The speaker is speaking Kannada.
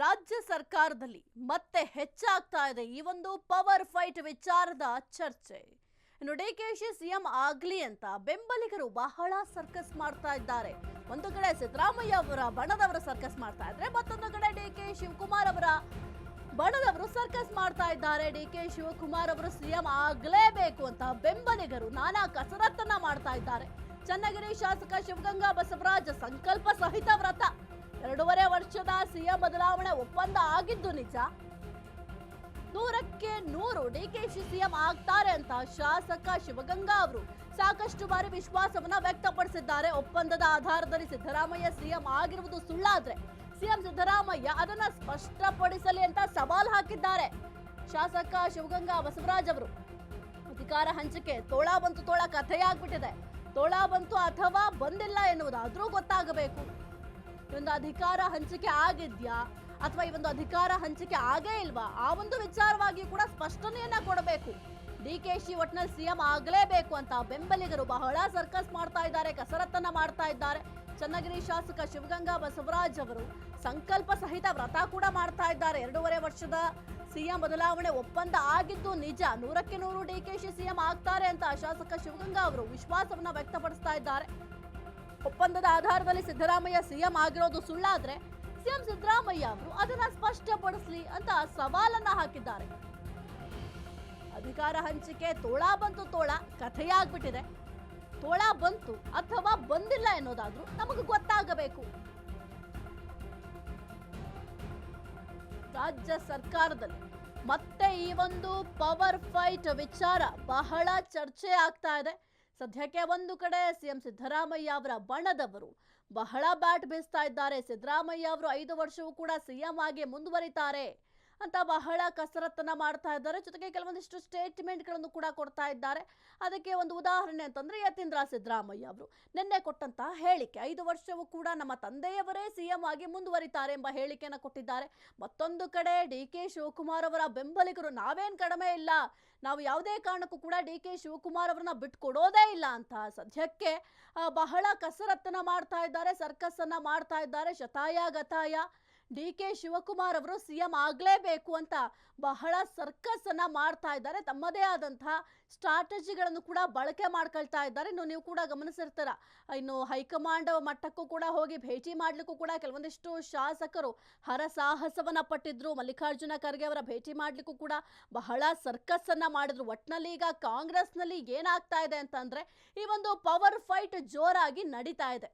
ರಾಜ್ಯ ಸರ್ಕಾರದಲ್ಲಿ ಮತ್ತೆ ಹೆಚ್ಚಾಗ್ತಾ ಇದೆ ಈ ಒಂದು ಪವರ್ ಫೈಟ್ ವಿಚಾರದ ಚರ್ಚೆ. ಇನ್ನು ಡಿಕೆಶಿ ಸಿಎಂ ಆಗ್ಲಿ ಅಂತ ಬೆಂಬಲಿಗರು ಬಹಳ ಸರ್ಕಸ್ ಮಾಡ್ತಾ ಇದ್ದಾರೆ. ಒಂದು ಕಡೆ ಸಿದ್ದರಾಮಯ್ಯ ಅವರ ಬಣದವರು ಸರ್ಕಸ್ ಮಾಡ್ತಾ ಇದ್ರೆ, ಮತ್ತೊಂದು ಕಡೆ ಡಿಕೆ ಶಿವಕುಮಾರ್ ಅವರ ಬಣದವರು ಸರ್ಕಸ್ ಮಾಡ್ತಾ ಇದ್ದಾರೆ. ಡಿಕೆ ಶಿವಕುಮಾರ್ ಅವರು ಸಿಎಂ ಆಗ್ಲೇಬೇಕು ಅಂತ ಬೆಂಬಲಿಗರು ನಾನಾ ಕಸರತ್ತನ್ನ ಮಾಡ್ತಾ ಇದ್ದಾರೆ. ಚನ್ನಗಿರಿ ಶಾಸಕ ಶಿವಗಂಗಾ ಬಸವರಾಜ ಸಂಕಲ್ಪ ಸಹಿತ ವ್ರತ. 2.5 ವರ್ಷದ ಸಿಎಂ ಬದಲಾವಣೆ ಒಪ್ಪಂದ ಆಗಿದ್ದು ನಿಜ. 100ಕ್ಕೆ 100 ಡಿಕೆಶಿ ಸಿಎಂ ಆಗ್ತಾರೆ ಅಂತ ಶಾಸಕ ಶಿವಗಂಗಾ ಅವರು ಸಾಕಷ್ಟು ಬಾರಿ ವಿಶ್ವಾಸವನ್ನ ವ್ಯಕ್ತಪಡಿಸಿದ್ದಾರೆ. ಒಪ್ಪಂದದ ಆಧಾರದಲ್ಲಿ ಸಿದ್ದರಾಮಯ್ಯ ಸಿಎಂ ಆಗಿರುವುದು ಸುಳ್ಳಾದ್ರೆ ಸಿಎಂ ಸಿದ್ದರಾಮಯ್ಯ ಅದನ್ನ ಸ್ಪಷ್ಟಪಡಿಸಲಿ ಅಂತ ಸವಾಲ್ ಹಾಕಿದ್ದಾರೆ. ಶಾಸಕ ಶಿವಗಂಗಾ ಬಸವರಾಜ್ ಅವರು ಅಧಿಕಾರ ಹಂಚಿಕೆ ತೋಳ ಬಂತು ತೋಳ ಕಥೆಯಾಗ್ಬಿಟ್ಟಿದೆ. ತೋಳ ಬಂತು ಅಥವಾ ಬಂದಿಲ್ಲ ಎನ್ನುವುದಾದ್ರೂ ಗೊತ್ತಾಗಬೇಕು. ಒಂದು ಅಧಿಕಾರ ಹಂಚಿಕೆ ಆಗಿದ್ಯಾ ಅಥವಾ ಈ ಒಂದು ಅಧಿಕಾರ ಹಂಚಿಕೆ ಆಗೇ ಇಲ್ವಾ, ಆ ಒಂದು ವಿಚಾರವಾಗಿ ಕೂಡ ಸ್ಪಷ್ಟನೆಯನ್ನ ಕೊಡಬೇಕು. ಡಿಕೆಶಿ ಒಟ್ನಲ್ಲಿ ಸಿಎಂ ಆಗಲೇಬೇಕು ಅಂತ ಬೆಂಬಲಿಗರು ಬಹಳ ಸರ್ಕಸ್ ಮಾಡ್ತಾ ಇದ್ದಾರೆ, ಕಸರತ್ತನ್ನ ಮಾಡ್ತಾ ಇದ್ದಾರೆ. ಚನ್ನಗಿರಿ ಶಾಸಕ ಶಿವಗಂಗಾ ಬಸವರಾಜ್ ಅವರು ಸಂಕಲ್ಪ ಸಹಿತ ವ್ರತ ಕೂಡ ಮಾಡ್ತಾ ಇದ್ದಾರೆ. 2.5 ವರ್ಷದ ಸಿಎಂ ಬದಲಾವಣೆ ಒಪ್ಪಂದ ಆಗಿದ್ದು ನಿಜ. 100ಕ್ಕೆ 100 ಡಿಕೆಶಿ ಸಿಎಂ ಆಗ್ತಾರೆ ಅಂತ ಶಾಸಕ ಶಿವಗಂಗಾ ಅವರು ವಿಶ್ವಾಸವನ್ನ ವ್ಯಕ್ತಪಡಿಸ್ತಾ ಇದ್ದಾರೆ. ಒಪ್ಪಂದದ ಆಧಾರದಲ್ಲಿ ಸಿದ್ದರಾಮಯ್ಯ ಸಿಎಂ ಆಗಿರೋದು ಸುಳ್ಳಾದ್ರೆ ಸಿಎಂ ಸಿದ್ದರಾಮಯ್ಯ ಅವರು ಅದನ್ನ ಸ್ಪಷ್ಟಪಡಿಸಲಿ ಅಂತ ಸವಾಲನ್ನ ಹಾಕಿದ್ದಾರೆ. ಅಧಿಕಾರ ಹಂಚಿಕೆ ತೋಳ ಬಂತು ತೋಳ ಕಥೆಯಾಗ್ಬಿಟ್ಟಿದೆ. ತೋಳ ಬಂತು ಅಥವಾ ಬಂದಿಲ್ಲ ಎನ್ನುವುದಾದ್ರೂ ನಮಗೆ ಗೊತ್ತಾಗಬೇಕು. ರಾಜ್ಯ ಸರ್ಕಾರದಲ್ಲಿ ಮತ್ತೆ ಈ ಒಂದು ಪವರ್ ಫೈಟ್ ವಿಚಾರ ಬಹಳ ಚರ್ಚೆ ಆಗ್ತಾ ಇದೆ. ಸದ್ಯಕ್ಕೆ ಒಂದು ಕಡೆ ಸಿಎಂ ಸಿದ್ದರಾಮಯ್ಯ ಅವರ ಬಣದವರು ಬಹಳ ಬ್ಯಾಟ್ ಬೀಸ್ತಾ ಇದ್ದಾರೆ. ಸಿದ್ದರಾಮಯ್ಯ ಅವರು 5 ವರ್ಷವೂ ಕೂಡ ಸಿಎಂ ಆಗಿ ಮುಂದುವರಿತಾರೆ ಅಂತ ಬಹಳ ಕಸರತ್ತನ್ನ ಮಾಡ್ತಾ ಇದ್ದಾರೆ. ಜೊತೆಗೆ ಕೆಲವೊಂದಿಷ್ಟು ಸ್ಟೇಟ್ಮೆಂಟ್ಗಳನ್ನು ಕೂಡ ಕೊಡ್ತಾ ಇದ್ದಾರೆ. ಅದಕ್ಕೆ ಒಂದು ಉದಾಹರಣೆ ಅಂತಂದ್ರೆ ಯತೀಂದ್ರ ಸಿದ್ದರಾಮಯ್ಯ ಅವರು ನಿನ್ನೆ ಕೊಟ್ಟಂತಹ ಹೇಳಿಕೆ, 5 ವರ್ಷವೂ ಕೂಡ ನಮ್ಮ ತಂದೆಯವರೇ ಸಿಎಂ ಆಗಿ ಮುಂದುವರಿತಾರೆ ಎಂಬ ಹೇಳಿಕೆಯನ್ನು ಕೊಟ್ಟಿದ್ದಾರೆ. ಮತ್ತೊಂದು ಕಡೆ ಡಿಕೆ ಶಿವಕುಮಾರ್ ಅವರ ಬೆಂಬಲಿಗರು ನಾವೇನ್ ಕಡಿಮೆ ಇಲ್ಲ, ನಾವು ಯಾವುದೇ ಕಾರಣಕ್ಕೂ ಕೂಡ ಡಿಕೆ ಶಿವಕುಮಾರ್ ಅವರನ್ನ ಬಿಟ್ಕೊಡೋದೇ ಇಲ್ಲ ಅಂತ ಸದ್ಯಕ್ಕೆ ಬಹಳ ಕಸರತ್ತನ್ನ ಮಾಡ್ತಾ ಇದ್ದಾರೆ, ಸರ್ಕಸ್ ಅನ್ನ ಮಾಡ್ತಾ ಇದ್ದಾರೆ. ಶತಾಯ ಗತಾಯ ಡಿಕೆ ಶಿವಕುಮಾರ್ ಅವರು ಸಿಎಂ ಆಗಲೇಬೇಕು ಅಂತ ಬಹಳ ಸರ್ಕಸ್ ಅನ್ನ ಮಾಡ್ತಾ ಇದ್ದಾರೆ. ತಮ್ಮದೇ ಆದಂತಹ ಸ್ಟ್ರಾಟಜಿಗಳನ್ನು ಕೂಡ ಬಳಕೆ ಮಾಡ್ಕೊಳ್ತಾ ಇದ್ದಾರೆ. ನೀವು ಕೂಡ ಗಮನಿಸಿರ್ತೀರ, ಇನ್ನು ಹೈಕಮಾಂಡ್ ಮಟ್ಟಕ್ಕೂ ಕೂಡ ಹೋಗಿ ಭೇಟಿ ಮಾಡ್ಲಿಕ್ಕೂ ಕೂಡ ಕೆಲವೊಂದಿಷ್ಟು ಶಾಸಕರು ಹರಸಾಹಸವನ್ನ ಪಟ್ಟಿದ್ರು. ಮಲ್ಲಿಕಾರ್ಜುನ ಖರ್ಗೆ ಅವರ ಭೇಟಿ ಮಾಡ್ಲಿಕ್ಕೂ ಕೂಡ ಬಹಳ ಸರ್ಕಸ್ ಅನ್ನ ಮಾಡಿದ್ರು. ಒಟ್ನಲ್ಲಿ ಈಗ ಕಾಂಗ್ರೆಸ್ನಲ್ಲಿ ಏನಾಗ್ತಾ ಇದೆ ಅಂತಂದ್ರೆ ಈ ಒಂದು ಪವರ್ ಫೈಟ್ ಜೋರಾಗಿ ನಡೀತಾ ಇದೆ.